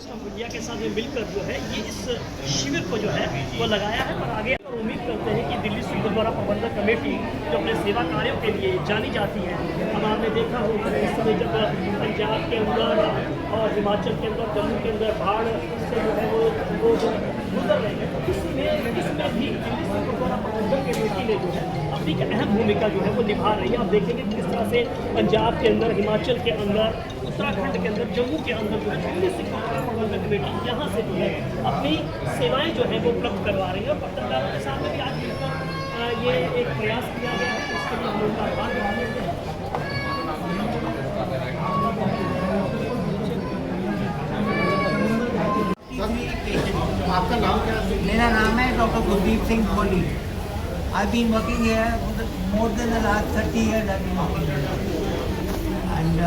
Forces of India के साथ में मिलकर जो है ये इस शिविर को जो है वो लगाया है। और आगे और उम्मीद करते हैं कि दिल्ली सिख गुरुद्वारा प्रबंधक कमेटी जो अपने सेवा कार्यों के लिए जानी जाती है, अब आपने देखा होगा इस समय जब पंजाब के अंदर और हिमाचल के अंदर, जम्मू के अंदर बाढ़ से जो है वो गुजर रहे हैं, तो इसमें भी दिल्ली सिख गुरुद्वारा प्रबंधक कमेटी ने जो है अपनी एक अहम भूमिका जो है वो निभा रही है। आप देखेंगे किस तरह से पंजाब के अंदर, हिमाचल के अंदर, उत्तराखंड के अंदर, जम्मू के अंदर जो है दिल्ली सिख गुरुद्वारा प्रबंधक कमेटी यहाँ से जो है अपनी सेवाएं जो है वो उपलब्ध करवा रही है। और पत्रकारों के सामने भी आज मिलकर ये एक प्रयास किया गया है, इसके लिए हम उनका आभार मानते हैं। आपका नाम क्या है? मेरा नाम है doctor Gurdeep Singh Kohli. I've been working here for more than the last 30 years. I've been working here, and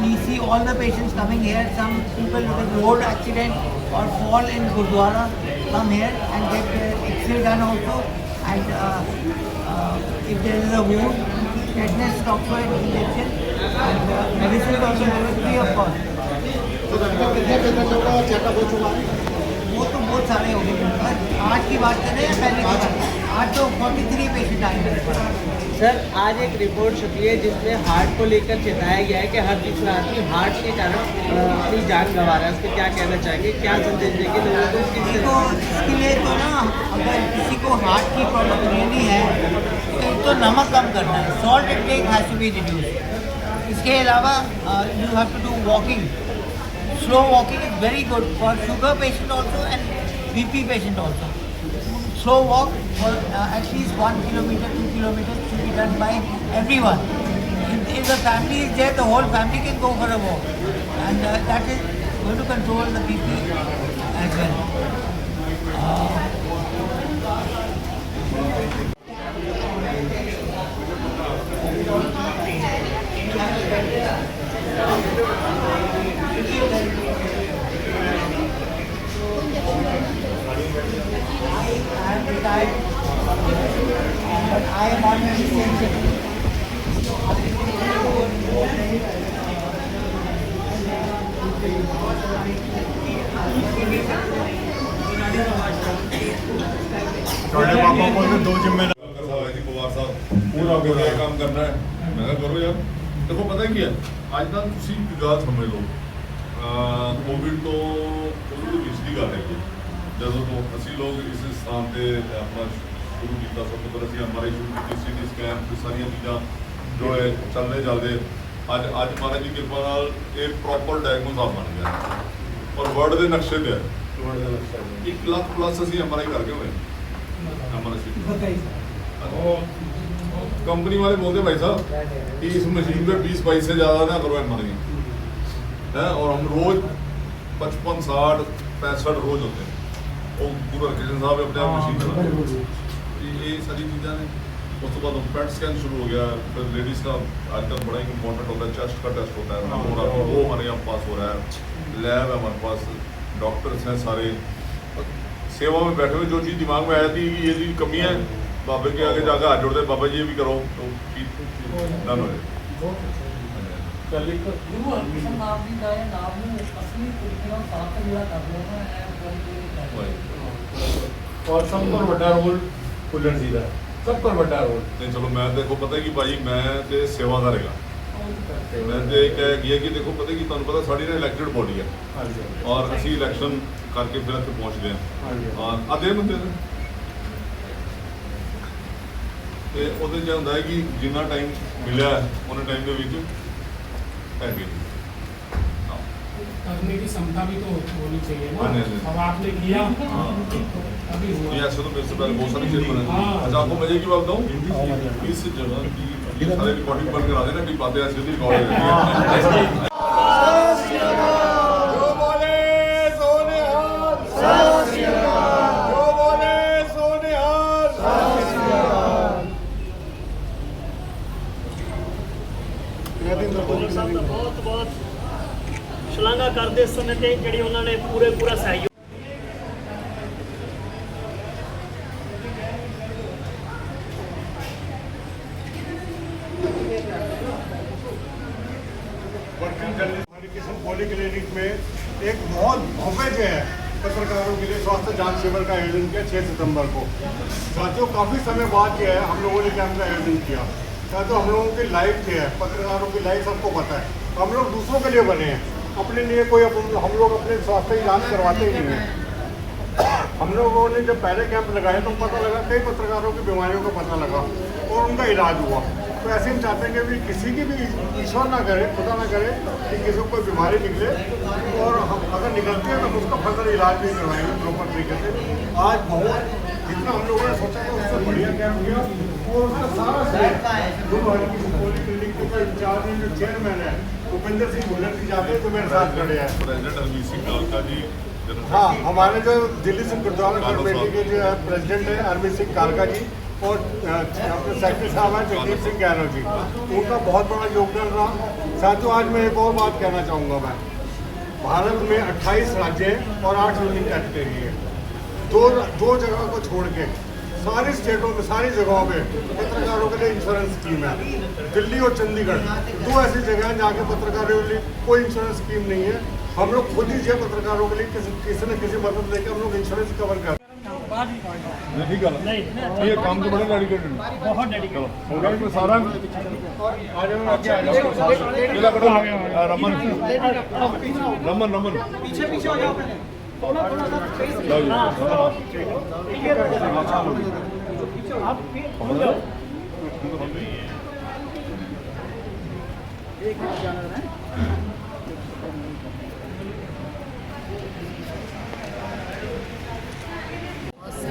we see all the patients coming here. Some people with a road accident or fall in Gurdwara come here and get X-ray done also. And if there is a wound, tetanus toxoid injection and medicine also free of cost. तो कितने patient का checkup हो चुका है? वो तो बहुत सारे हो गए। आज की बात करें या पहले की बात? आज तो 43 पेशेंट आए मेरे पास। सर, आज एक रिपोर्ट छपी है जिसमें हार्ट को लेकर चेताया गया है कि हर दूसरा आदमी हार्ट के कारण अपनी जान गंवा रहा है। उस पर क्या कहना चाहेंगे, क्या संदेश देंगे लोगों को? इसके लिए तो ना, अगर किसी को हार्ट की प्रॉब्लम लेनी है तो नमक कम करना है, salt intake has to be reduce. इसके अलावा you have to do walking. Slow walking is very good for sugar patient also and BP patient also. Slow walk for at least 1 kilometer, 2 kilometers should be done by everyone. If the family is there, the whole family can go for a walk, and that is going to control the BP as well. I am retired, but I am on the same shift. ਤੁਹਾਡੇ ਪਾਪਾ ਕੋਲ ਵੀ 2 ਜ਼ਿੰਮੇਦਾਰ ਜੀ ਪਵਾਰ ਸਾਹਿਬ ਪੂਰਾ ਪੂਰਾ ਕੰਮ ਕਰਨਾ ਹੈ। ਮੈਂ ਕਿਹਾ ਕਰੋ ਯਾਰ। ਦੇਖੋ ਪਤਾ ਕੀ ਹੈ, ਅੱਜ ਤਾਂ ਤੁਸੀਂ ਇੱਕ ਗੱਲ ਸਮਝ ਲਓ, ਕੋਵਿਡ ਤੋਂ ਪਿਛਲੀ ਗੱਲ ਹੈ ਕਿ ਜਦੋਂ ਤੋਂ ਅਸੀਂ ਲੋਕ ਇਸ ਸਥਾਨ ਤੇ ਆਪਣਾ ਸ਼ੁਰੂ ਕੀਤਾ, ਸਭ ਤੋਂ ਪਹਿਲਾਂ ਅਸੀਂ ਐਮਆਰਆਈ ਸ਼ੁਰੂ ਕੀਤੀ, ਸੀਟੀ ਸਕੈਨ, ਸਾਰੀਆਂ ਚੀਜ਼ਾਂ ਜੋ ਹੈ ਚੱਲਦੇ ਅੱਜ ਮਹਾਰਾਜ ਦੀ ਕਿਰਪਾ ਨਾਲ ਇਹ ਪ੍ਰੋਪਰ ਡਾਇਗਨੋਸ ਬਣ ਗਿਆ ਔਰ ਵਰਲਡ ਦੇ ਨਕਸ਼ੇ ਤੇ ਹੈ। 1 ਲੱਖ ਪਲੱਸ ਅਸੀਂ ਐਮਆਰਆਈ ਕਰਕੇ ਹੋਏ कंपनी वाले बोलते भाई साहब कि इस मशीन पे 20 पैसे ज़्यादा ना करो एमआरआई है, और हम रोज 55, 60, 65 रोज होते हैं। वो पूरा किशन साहब अपने आप मशीन चलाते, ये सारी चीज़ें ने। उस तो बाद पेट स्कैन शुरू हो गया, फिर लेडीज़ का आजकल बड़ा इंपॉर्टेंट होता है, चेस्ट का टेस्ट होता है, वो हमारे यहाँ पास हो रहा है। लैब है हमारे पास, डॉक्टर्स हैं सारे सेवा में बैठे हुए। जो चीज़ दिमाग में आया थी कि ये चीज़ कमी है, बाबे के आगे जाकर हाथ जोड़ते, बाबा जी ये भी करो, तो डन हो और सब पर बड़ा रोल फुलर जी का, सब पर बड़ा रोल। नहीं चलो मैं देखो पता कि भाई मैं तो सेवा करेगा, मैं तो एक है कि देखो पता कि तुहानू पता साड़ी ना इलैक्टेड बॉडी है और असी इलैक्शन करके फिर इतने पहुँचते हैं और आधे बंदे ने ਤੇ ਉਹਦੇ 'ਚ ਹੁੰਦਾ ਹੈ ਕਿ ਜਿੰਨਾ ਟਾਈਮ ਮਿਲਿਆ ਉਹਨੇ ਟਾਈਮ ਦੇ ਵਿੱਚ ਹੈਗੇ करने की क्षमता भी तो होनी चाहिए ना। अब आपने किया अभी हुआ। ये ऐसे तो मेरे से पहले बहुत सारी चीज़ बना। अच्छा आपको मजे की बात बताऊँ, इस जगह की सारे रिकॉर्डिंग बंद करा देना, कि बातें ऐसी रिकॉर्ड ਸਾਹਿਬ ਦਾ ਬਹੁਤ ਬਹੁਤ ਸ਼ਲਾਘਾ ਕਰਦੇ ਇਸ ਸਮੇਂ ਤੇ ਜਿਹੜੀ ਉਹਨਾਂ ਨੇ ਪੂਰਾ ਸਹਿਯੋਗ मेडिसिन पॉलीक्लिनिक में एक बहुत भव्य जो है पत्रकारों के लिए स्वास्थ्य जांच शिविर का आयोजन किया 6 सितंबर को। साथियों, काफ़ी समय बाद जो है हम लोगों ने कैंप का आयोजन किया। साथियों, हम लोगों की लाइफ जो है, पत्रकारों की लाइफ सबको पता है, हम लोग दूसरों के लिए बने हैं, अपने लिए कोई हम लोग अपने स्वास्थ्य की जाँच करवाते ही नहीं हैं। हम लोगों ने जब पहले कैंप लगाए तो पता लगा कई पत्रकारों की बीमारियों का पता लगा और उनका इलाज हुआ। तो ऐसे हम चाहते हैं कि भी किसी की भी, ईश्वर ना करे, खुदा ना करे कि किसी को कोई बीमारी निकले, और हम अगर निकलती है तो हम उसका फर्दर इलाज भी करवाएंगे प्रॉपर तरीके से। आज बहुत जितना हम लोगों ने सोचा था उससे बढ़िया कैंप किया और उसका सारा श्रेय जो पॉलीक्लिनिक का इंचार्ज है, जो चेयरमैन है भूपेंद्र सिंह भुल्लर जी जाते हैं जो मेरे साथ खड़े हैं। प्रेसिडेंट हरमीत सिंह कालका जी, हाँ, हमारे जो दिल्ली से गुरुद्वारा कमेटी के जो है प्रेसिडेंट है हरमीत सिंह कालका जी, और अपने सेक्रेटरी साहब हैं जगदीप सिंह गहलोत जी, उनका बहुत बड़ा योगदान रहा। साथियों, आज मैं एक और बात कहना चाहूँगा। मैं भारत में 28 राज्य हैं और 8 यूनियन टेरिटरी है। दो जगह को छोड़ के सारी स्टेटों में, सारी जगहों पे पत्रकारों के लिए इंश्योरेंस स्कीम है। दिल्ली और चंडीगढ़ 2 ऐसी जगह हैं जहाँ के पत्रकारों के लिए कोई इंश्योरेंस स्कीम नहीं है। हम लोग खुद ही जो पत्रकारों के लिए किसी न किसी मदद लेकर हम लोग इंश्योरेंस कवर करते हैं। ठीक है नहीं ये काम तो बड़ा डेडिकेटेड है, बहुत डेडिकेटेड। हो गया इसमें सारा रमन रमन रमन पीछे हो जाओ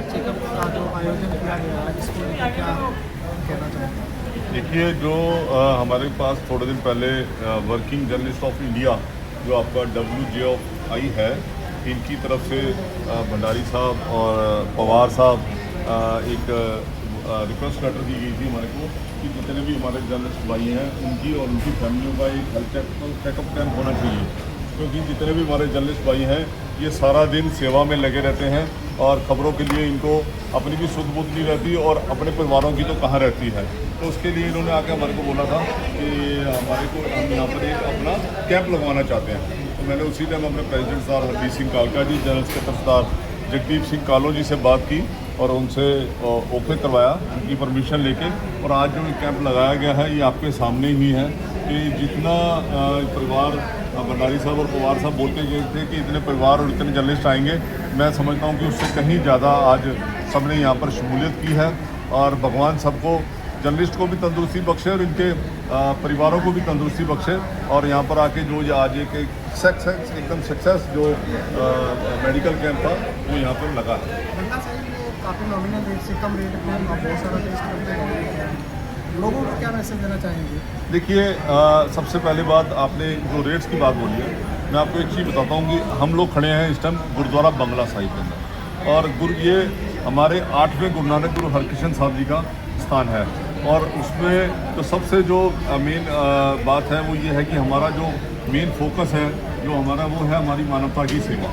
चेकअप का जो आयोजन किया गया इसको लेकर क्या कहना चाहेंगे? देखिए, जो हमारे पास थोड़े दिन पहले वर्किंग जर्नलिस्ट ऑफ इंडिया जो आपका WJOI है, इनकी तरफ से भंडारी साहब और पवार साहब एक रिक्वेस्ट लेटर दी गई थी हमारे को कि जितने भी हमारे जर्नलिस्ट भाई हैं उनकी और उनकी फैमिलियों का एक हेल्थ चेकअप कैंप होना चाहिए, क्योंकि जितने भी हमारे जर्नलिस्ट भाई हैं ये सारा दिन सेवा में लगे रहते हैं और ख़बरों के लिए इनको अपनी भी सुध बुध नहीं रहती और अपने परिवारों की तो कहाँ रहती है। तो उसके लिए इन्होंने आके हमारे को बोला था कि हमारे को हम यहाँ पर एक अपना कैंप लगवाना चाहते हैं। तो मैंने उसी टाइम अपने प्रेसिडेंट साहब हरदीप सिंह कालका जी, जनरल सेक्रेटरी सरदार जगदीप सिंह कालो जी से बात की और उनसे ओके करवाया, उनकी परमिशन लेके। और आज जो कैंप लगाया गया है ये आपके सामने ही है कि जितना परिवार भंडारी साहब और पवार साहब बोलते गए थे कि इतने परिवार और इतने जर्नलिस्ट आएंगे, मैं समझता हूँ कि उससे कहीं ज़्यादा आज सबने यहाँ पर शमूलियत की है। और भगवान सबको, जर्नलिस्ट को भी तंदुरुस्ती बख्शे और इनके परिवारों को भी तंदुरुस्ती बख्शे। और यहाँ पर आके जो आज एक एकदम सक्सेस जो मेडिकल कैंप था वो यहाँ पर लगा है। बंदा साहब ने काफ़ी नॉमिनल रेट से कम रेट में बहुत सारा टेस्ट करते हैं, लोगों को क्या मैसेज देना चाहेंगे? देखिए, सबसे पहले बात, आपने जो रेट्स की बात बोली है, मैं आपको एक चीज़ बताता हूँ कि हम लोग खड़े हैं इस टाइम गुरुद्वारा बंगला साहिब के अंदर, और ये हमारे 8वें गुरु नानक गुरु हरकृष्ण साहब जी का स्थान है। और उसमें तो सबसे जो मेन बात है वो ये है कि हमारा जो मेन फोकस है जो हमारा वो है हमारी मानवता की सेवा।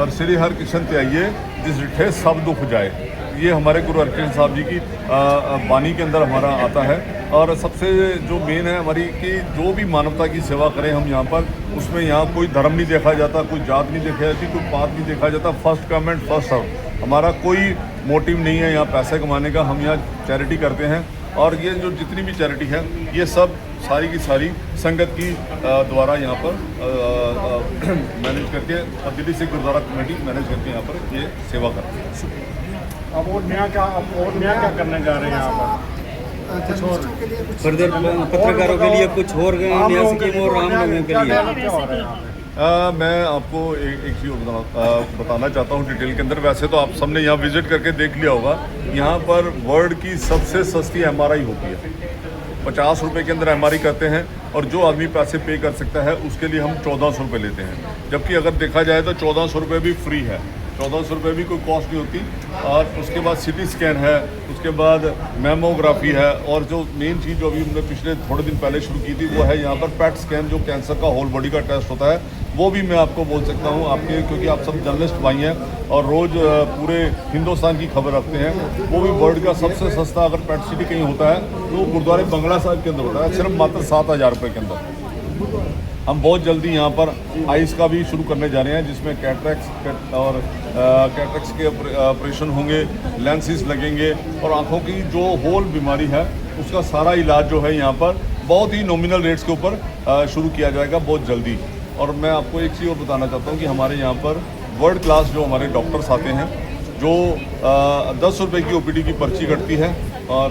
और श्री हरकृष्ण त्याइए जिस डिठे सब दुख जाए, ये हमारे गुरु हरकृष्ण साहब जी की वाणी के अंदर हमारा आता है। और सबसे जो मेन है हमारी कि जो भी मानवता की सेवा करें हम यहाँ पर, उसमें यहाँ कोई धर्म नहीं देखा जाता, कोई जात नहीं देखा जाती, कोई पात नहीं देखा जाता। First come and first serve, हमारा कोई मोटिव नहीं है यहाँ पैसे कमाने का। हम यहाँ चैरिटी करते हैं और ये जो जितनी भी चैरिटी है ये सब सारी की सारी संगत की द्वारा यहाँ पर मैनेज करके और दिल्ली से गुरुद्वारा कमेटी मैनेज करके यहाँ पर ये सेवा करते हैं। अब और नया क्या करने जा रहे हैं यहाँ पर? जर्नलिस्टों के लिए कुछ फर्दर पत्रकारों के लिए कुछ और नया स्कीम और आम लोगों के लिए? मैं आपको एक चीज़ बताना चाहता हूँ डिटेल के अंदर। वैसे तो आप सबने यहाँ विजिट करके देख लिया होगा, यहाँ पर वर्ल्ड की सबसे सस्ती MRI होती है। 50 रुपये के अंदर MRI करते हैं और जो आदमी पैसे पे कर सकता है उसके लिए हम 1400 रुपये लेते हैं। जबकि अगर देखा जाए तो 1400 रुपये भी फ्री है, 1400 रुपये भी कोई कॉस्ट नहीं होती। और उसके बाद CT स्कैन है, उसके बाद मैमोग्राफी है, और जो मेन चीज़ जो अभी हमने पिछले थोड़े दिन पहले शुरू की थी वो है यहाँ पर PET स्कैन, जो कैंसर का होल बॉडी का टेस्ट होता है। वो भी मैं आपको बोल सकता हूँ आपके, क्योंकि आप सब जर्नलिस्ट भाई हैं और रोज़ पूरे हिंदुस्तान की खबर रखते हैं। वो भी वर्ल्ड का सबसे सस्ता अगर PET CT कहीं होता है तो गुरुद्वारे बंगला साहिब के अंदर होता है, सिर्फ मात्र 7000 रुपये के अंदर। हम बहुत जल्दी यहाँ पर आइस का भी शुरू करने जा रहे हैं, जिसमें कैटरेक्स और कैटरेक्स के ऑपरेशन होंगे, लेंसेज लगेंगे और आँखों की जो होल बीमारी है उसका सारा इलाज जो है यहाँ पर बहुत ही नॉमिनल रेट्स के ऊपर शुरू किया जाएगा बहुत जल्दी। और मैं आपको एक चीज़ और बताना चाहता हूँ कि हमारे यहाँ पर वर्ल्ड क्लास जो हमारे डॉक्टर्स आते हैं, जो 10 रुपये की OPD की पर्ची कटती है और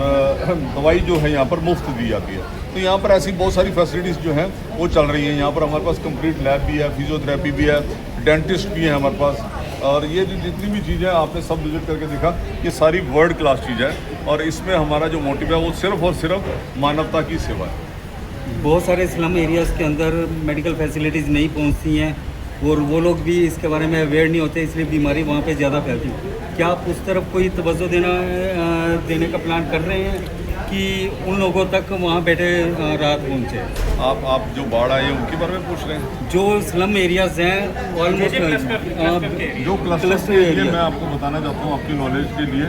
दवाई जो है यहाँ पर मुफ्त दी जाती है। तो यहाँ पर ऐसी बहुत सारी फैसिलिटीज़ जो हैं वो चल रही हैं। यहाँ पर हमारे पास कंप्लीट लैब भी है, फिजियोथेरेपी भी है, डेंटिस्ट भी है हमारे पास, और ये जो जितनी भी चीज़ें आपने सब विजिट करके देखा, ये सारी वर्ल्ड क्लास चीज़ है। और इसमें हमारा जो मोटिव है वो सिर्फ और सिर्फ मानवता की सेवा है। बहुत सारे स्लम एरियाज़ के अंदर मेडिकल फैसिलिटीज़ नहीं पहुंचती हैं और वो लोग भी इसके बारे में अवेयर नहीं होते, इसलिए बीमारी वहाँ पे ज़्यादा फैलती है। क्या आप उस तरफ कोई तवज्जो देने का प्लान कर रहे हैं कि उन लोगों तक वहाँ बैठे राहत पहुँचे? आप जो बाढ़ आई है उनके बारे में पूछ रहे हैं? जो स्लम एरियाज़ हैं ऑलमोस्ट जो क्लस्टर एरिया, मैं आपको बताना चाहता हूँ आपकी नॉलेज के लिए,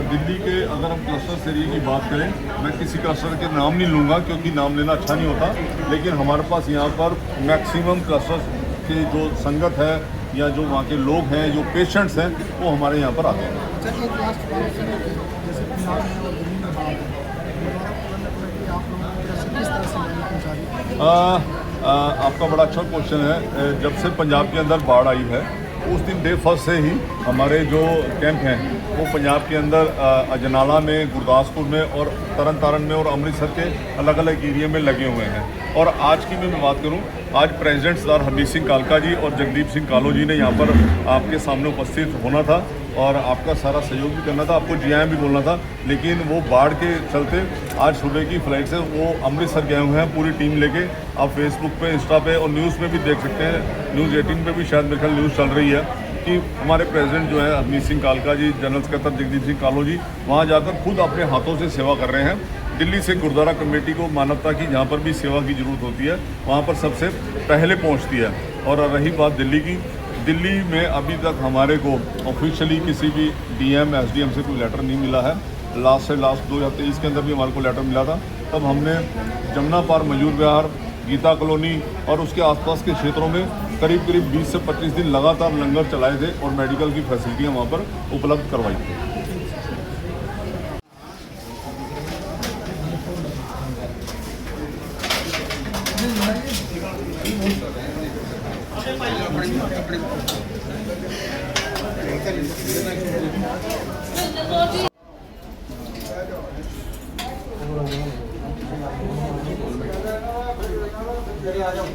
दिल्ली के अगर हम क्लस्टर एरिया की बात करें, मैं किसी क्लस्टर के नाम नहीं लूँगा क्योंकि नाम लेना अच्छा नहीं होता, लेकिन हमारे पास यहाँ पर मैक्सिमम क्लस्टर के जो संगत है या जो वहाँ के लोग हैं, जो पेशेंट्स हैं, वो हमारे यहाँ पर आते हैं। अच्छा, एक लास्ट क्वेश्चन है, जैसे पंजाब में और दिल्ली में बाढ़ है, दोबारा खोलने को लेकर आप लोगों को कैसे किस तरह से मदद पहुँचा रही है? आपका बड़ा अच्छा क्वेश्चन है। जब से पंजाब के अंदर बाढ़ आई है उस दिन डे फर्स्ट से ही हमारे जो कैंप हैं वो पंजाब के अंदर अजनाला में, गुरदासपुर में और तरन तारण में और अमृतसर के अलग अलग एरिया में लगे हुए हैं। और आज की मैं बात करूं, आज प्रेसिडेंट सरदार हरमीत सिंह कालका जी और जगदीप सिंह कालो जी ने यहाँ पर आपके सामने उपस्थित होना था और आपका सारा सहयोग भी करना था, आपको जी भी बोलना था, लेकिन वो बाढ़ के चलते आज सुबह की फ्लाइट से वो अमृतसर गए हुए हैं पूरी टीम लेके। आप फेसबुक पे, इंस्टा पे और न्यूज़ में भी देख सकते हैं, न्यूज़ 18 पे भी शायद मेरे ख्याल न्यूज़ चल रही है कि हमारे प्रेसिडेंट जो है हरमीत सिंह कालका जी, जनरल सेक्रेटरी जगदीप सिंह कालो जी वहाँ जाकर खुद अपने हाथों से सेवा कर रहे हैं। दिल्ली से गुरुद्वारा कमेटी को मानवता की जहाँ पर भी सेवा की ज़रूरत होती है वहाँ पर सबसे पहले पहुँचती है। और रही बात दिल्ली की, दिल्ली में अभी तक हमारे को ऑफिशियली किसी भी DM, SDM से कोई लेटर नहीं मिला है। लास्ट 2023 के अंदर भी हमारे को लेटर मिला था, तब हमने जमुना पार, मयूर विहार, गीता कॉलोनी और उसके आसपास के क्षेत्रों में करीब 20 से 25 दिन लगातार लंगर चलाए थे और मेडिकल की फैसिलिटियाँ वहाँ पर उपलब्ध करवाई थी। आ जाओ।